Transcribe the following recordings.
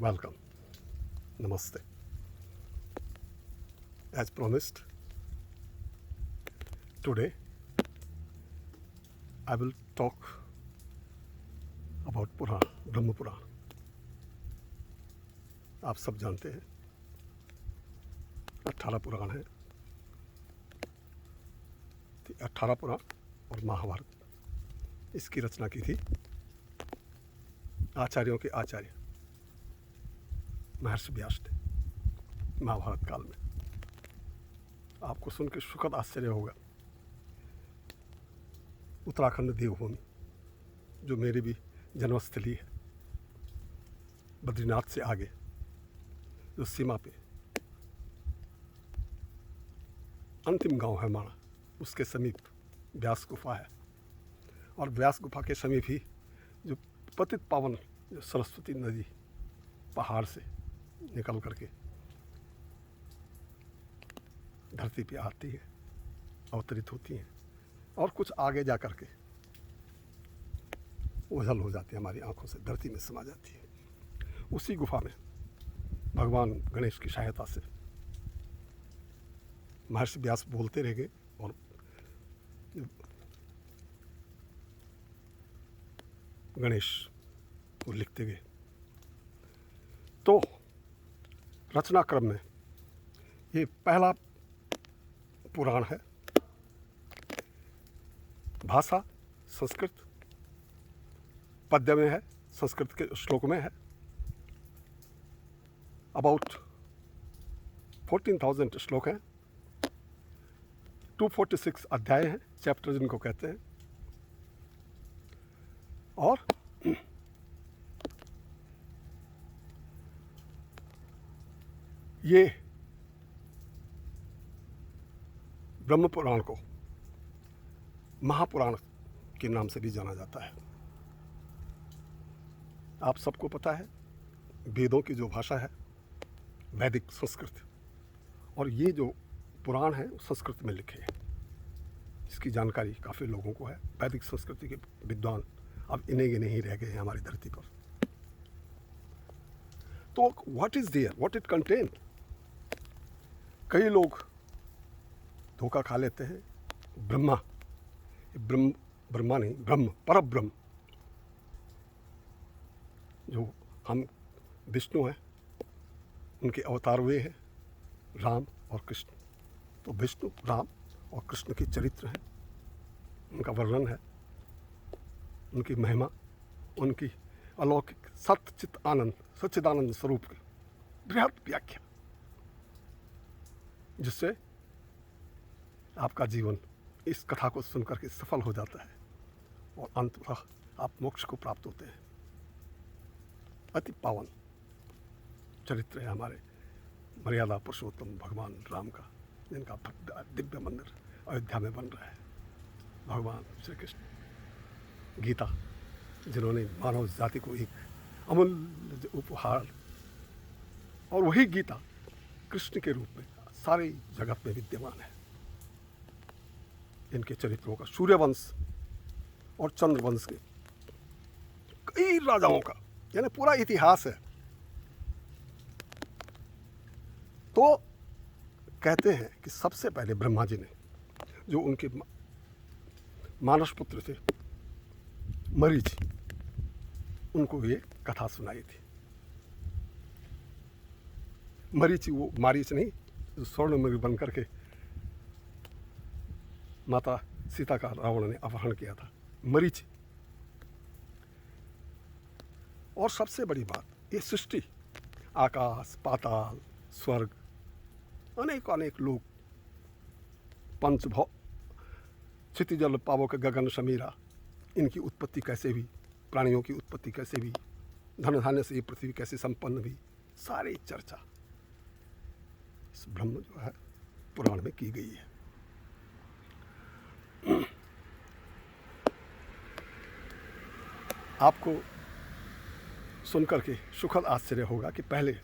Welcome. Namaste. As promised, today I will talk about पुराण, ब्रह्म पुराण। आप सब जानते हैं 18 पुराण हैं। 18 पुराण और महाभारत इसकी रचना की थी आचार्यों के आचार्य महर्षि व्यास ने महाभारत काल में। आपको सुन के सुखद आश्चर्य होगा। उत्तराखंड देवभूमि, जो मेरी भी जन्मस्थली है, बद्रीनाथ से आगे जो सीमा पे अंतिम गांव है माणा, उसके समीप व्यास गुफा है। और व्यास गुफा के समीप ही जो पतित पावन जो सरस्वती नदी पहाड़ से निकल करके धरती पे आती है, अवतरित होती हैं और कुछ आगे जा कर के ओझल हो जाती है, हमारी आंखों से धरती में समा जाती है। उसी गुफा में भगवान गणेश की सहायता से महर्षि व्यास बोलते रह गए और गणेश को लिखते गए। तो रचना क्रम में ये पहला पुराण है। भाषा संस्कृत, पद्य में है, संस्कृत के श्लोक में है। अबाउट 14,000 श्लोक हैं, 246 अध्याय हैं, चैप्टर जिनको कहते हैं। और ये ब्रह्म पुराण को महापुराण के नाम से भी जाना जाता है। आप सबको पता है वेदों की जो भाषा है वैदिक संस्कृत, और ये जो पुराण है वो संस्कृत में लिखे हैं। इसकी जानकारी काफ़ी लोगों को है। वैदिक संस्कृति के विद्वान अब इन्हें गिने ही रह गए हैं हमारी धरती पर। तो what is there, what it contain. कई लोग धोखा खा लेते हैं। ब्रह्मा नहीं, ब्रह्म, पर ब्रह्म, जो हम विष्णु हैं, उनके अवतार हुए हैं राम और कृष्ण। तो विष्णु, राम और कृष्ण के चरित्र हैं, उनका वर्णन है, उनकी महिमा, उनकी अलौकिक सच्चित आनंद, सच्चिदानंद स्वरूप की बृहद व्याख्या, जिससे आपका जीवन इस कथा को सुनकर के सफल हो जाता है और अंततः आप मोक्ष को प्राप्त होते हैं। अति पावन चरित्र है हमारे मर्यादा पुरुषोत्तम भगवान राम का, जिनका दिव्य मंदिर अयोध्या में बन रहा है। भगवान श्री कृष्ण गीता, जिन्होंने मानव जाति को एक अमूल्य उपहार, और वही गीता कृष्ण के रूप में सारे जगत में विद्यमान है। इनके चरित्रों का सूर्यवंश और चंद्रवंश के कई राजाओं का यानी पूरा इतिहास है। तो कहते हैं कि सबसे पहले ब्रह्मा जी ने, जो उनके मानस पुत्र थे मरीचि, उनको ये कथा सुनाई थी। मरीचि वो मारीच नहीं जो स्वर्ण मृग बन करके माता सीता का रावण ने अपहरण किया था, मरीचि। और सबसे बड़ी बात, ये सृष्टि, आकाश, पाताल, स्वर्ग, अनेक अनेक लोग, पंचभौ, क्षितिजल पावक गगन समीरा, इनकी उत्पत्ति कैसे हुई, प्राणियों की उत्पत्ति कैसे हुई, धन धान्य से ये पृथ्वी कैसे संपन्न हुई, सारी चर्चा इस ब्रह्म जो है पुराण में की गई है। आपको सुनकर के सुखद आश्चर्य होगा कि पहले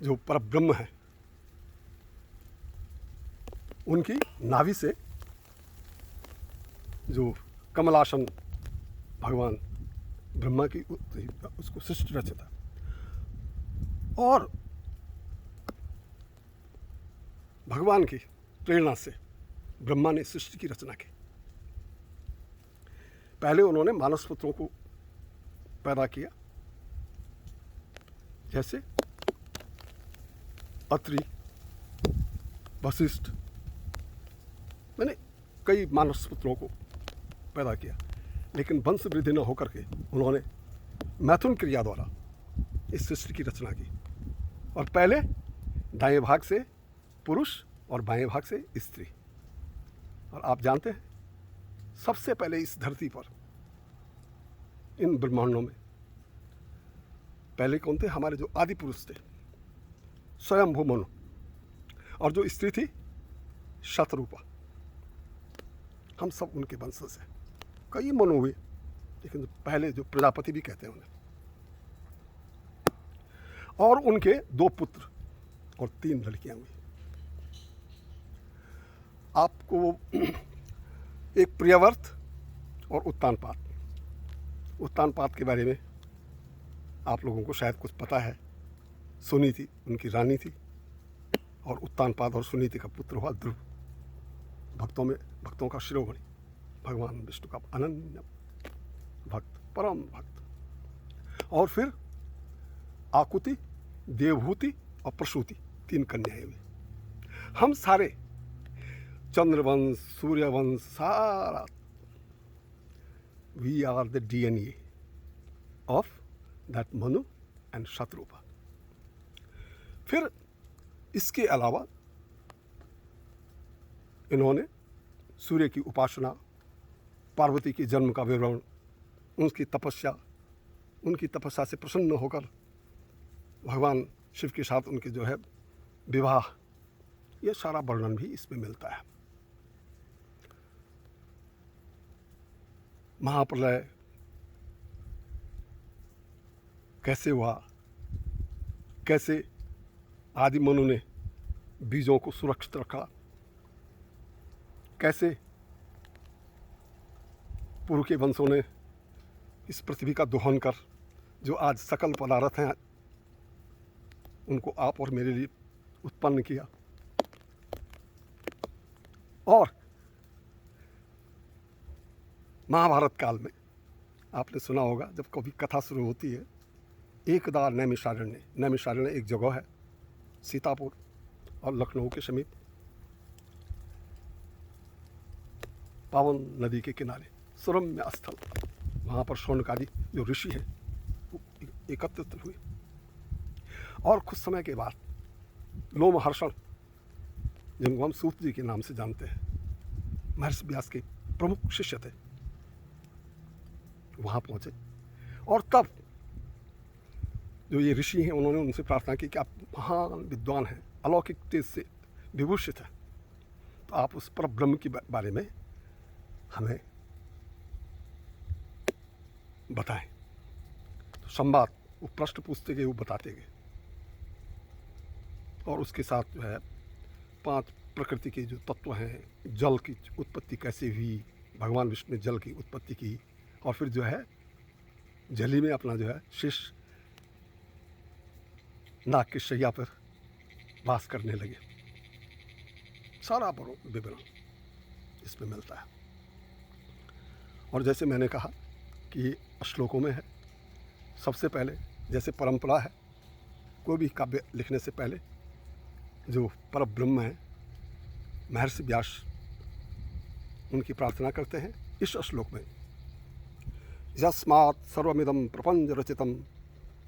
जो परब्रह्म है, उनकी नाभि से जो कमलासन भगवान ब्रह्मा की उसको सृष्टि रचता, और भगवान की प्रेरणा से ब्रह्मा ने सृष्टि की रचना की। पहले उन्होंने मानस पुत्रों को पैदा किया, जैसे अत्रि, वशिष्ठ, मैंने कई मानस पुत्रों को पैदा किया, लेकिन वंश वृद्धि न होकर के उन्होंने मैथुन क्रिया द्वारा इस सृष्टि की रचना की। और पहले दाएं भाग से पुरुष और बाएं भाग से स्त्री। और आप जानते हैं, सबसे पहले इस धरती पर, इन ब्रह्मांडों में पहले कौन थे? हमारे जो आदि पुरुष थे, स्वयंभू मनु, और जो स्त्री थी शतरूपा। हम सब उनके वंशज हैं। कई मनु हुए, लेकिन पहले जो प्रजापति भी कहते हैं उन्हें। और उनके 2 पुत्र और 3 लड़कियां हुई। आपको एक प्रियव्रत और उत्तानपाद के बारे में आप लोगों को शायद कुछ पता है। सुनीति उनकी रानी थी, और उत्तानपाद और सुनीति का पुत्र हुआ ध्रुव। भक्तों का शिरोमणि, भगवान विष्णु का अनन्य भक्त, परम भक्त। और फिर आकुति, देवभूति और प्रसूति, 3 कन्याएं हुई। हम सारे चंद्रवंश, सूर्यवंश, सारा, we are the DNA of that Manu and Shatarupa. फिर इसके अलावा इन्होंने सूर्य की उपासना, पार्वती के जन्म का विवरण, उनकी तपस्या से प्रसन्न होकर भगवान शिव के साथ उनके जो है विवाह, ये सारा वर्णन भी इसमें मिलता है। महाप्रलय कैसे हुआ, कैसे आदि मनु ने बीजों को सुरक्षित रखा, कैसे पूर्व के वंशों ने इस पृथ्वी का दोहन कर जो आज सकल पदार्थ हैं उनको आप और मेरे लिए उत्पन्न किया। और महाभारत काल में आपने सुना होगा, जब कभी कथा शुरू होती है, एकदा नैमिषारण्य एक जगह है सीतापुर और लखनऊ के समीप, पावन नदी के किनारे सुरम्य स्थल। वहाँ पर शौनकादि जो ऋषि हैं वो एकत्रित हुए, और कुछ समय के बाद लोमहर्षण, जिनको हम सूत जी के नाम से जानते हैं, महर्षि व्यास के प्रमुख शिष्य थे, वहाँ पहुँचे। और तब जो ये ऋषि हैं उन्होंने उनसे प्रार्थना की कि आप महान विद्वान हैं, अलौकिक तेज से विभूषित हैं, तो आप उस पर ब्रह्म के बारे में हमें बताएं। तो संवाद, वो प्रश्न पूछते गए, वो बताते गए। और उसके साथ जो है 5 प्रकृति के जो तत्व हैं, जल की उत्पत्ति कैसे हुई, भगवान विष्णु ने जल की उत्पत्ति की, और फिर जो है जली में अपना जो है शेष नाग की शैया पर वास करने लगे। सारा विवरण इसमें मिलता है। और जैसे मैंने कहा कि श्लोकों में है, सबसे पहले जैसे परंपरा है, कोई भी काव्य लिखने से पहले जो परब्रह्म है महर्षि व्यास, उनकी प्रार्थना करते हैं इस श्लोक में, यस्मात् सर्वमिदं प्रपंच रचितं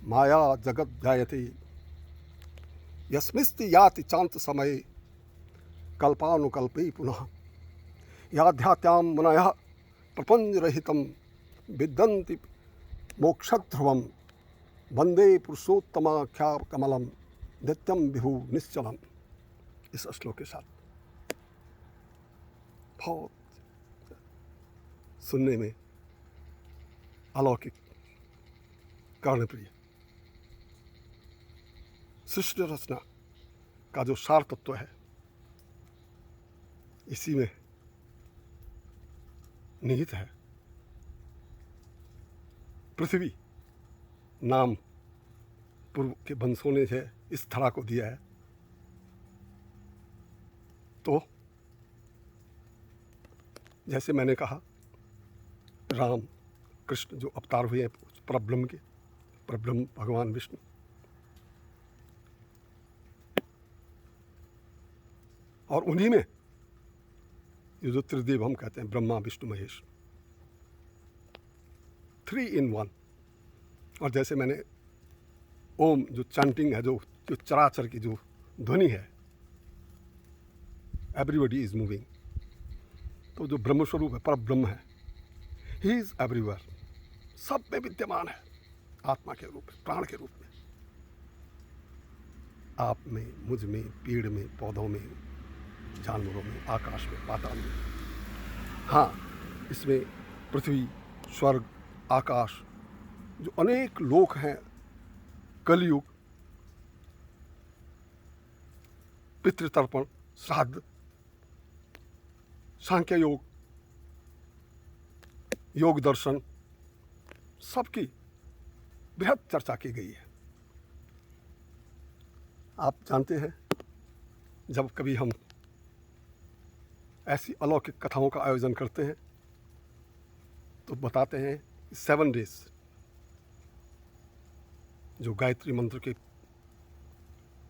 माया जगत जायते यस्मिस्ति याति चांत समय कल्पानुकल्पे पुनः याध्यात्यां मुनयः प्रपंचरहितं विदन्ति मोक्षध्रुवं वंदे पुरुषोत्तमाख्याकमलं नित्यं विभु निश्चलम्। इस श्लोक के साथ बहुत सुनने में अलौकिक, कर्णप्रिय, सृष्टि रचना का जो सार तत्व है, इसी में निहित है। पृथ्वी नाम पूर्व के वंशों ने है इस धरा को दिया है, तो जैसे मैंने कहा राम कृष्ण जो अवतार हुए हैं परब्रह्म के, परब्रह्म भगवान विष्णु, और उन्हीं में ये जो त्रिदेव हम कहते हैं ब्रह्मा विष्णु महेश, 3 in 1। और जैसे मैंने ओम जो चैंटिंग है, जो चराचर की जो ध्वनि है, एवरीबडी इज मूविंग, तो जो ब्रह्म स्वरूप है, पर ब्रह्म है, ही इज एवरीवेयर, सब में विद्यमान है आत्मा के रूप में, प्राण के रूप में, आप में, मुझ में, पेड़ में, पौधों में, जानवरों में, आकाश में, पाताल में। हाँ, इसमें पृथ्वी, स्वर्ग, आकाश, जो अनेक लोक हैं, कलयुग, पितृतर्पण, श्राद्ध, सांख्य योग, योग दर्शन, सबकी बृहद चर्चा की गई है। आप जानते हैं जब कभी हम ऐसी अलौकिक कथाओं का आयोजन करते हैं तो बताते हैं 7 days जो गायत्री मंत्र के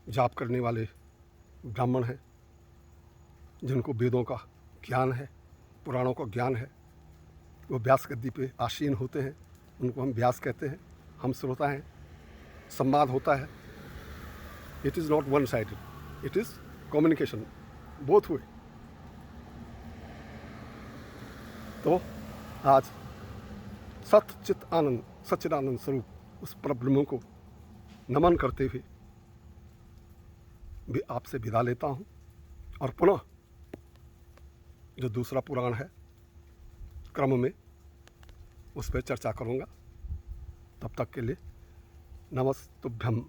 जाप करने वाले ब्राह्मण हैं, जिनको वेदों का ज्ञान है, पुराणों का ज्ञान है, वो व्यास गद्दी पे आसीन होते हैं, उनको हम व्यास कहते हैं, हम श्रोता हैं, संवाद होता है। It is not one sided, it is communication, both हुए। तो आज सत चित आनंद सच्चिदानंद स्वरूप उस परब्रह्म को नमन करते हुए भी आपसे विदा लेता हूँ, और पुनः जो दूसरा पुराण है क्रम में उस पर चर्चा करूँगा। तब तक के लिए नमस्तुभ्यम।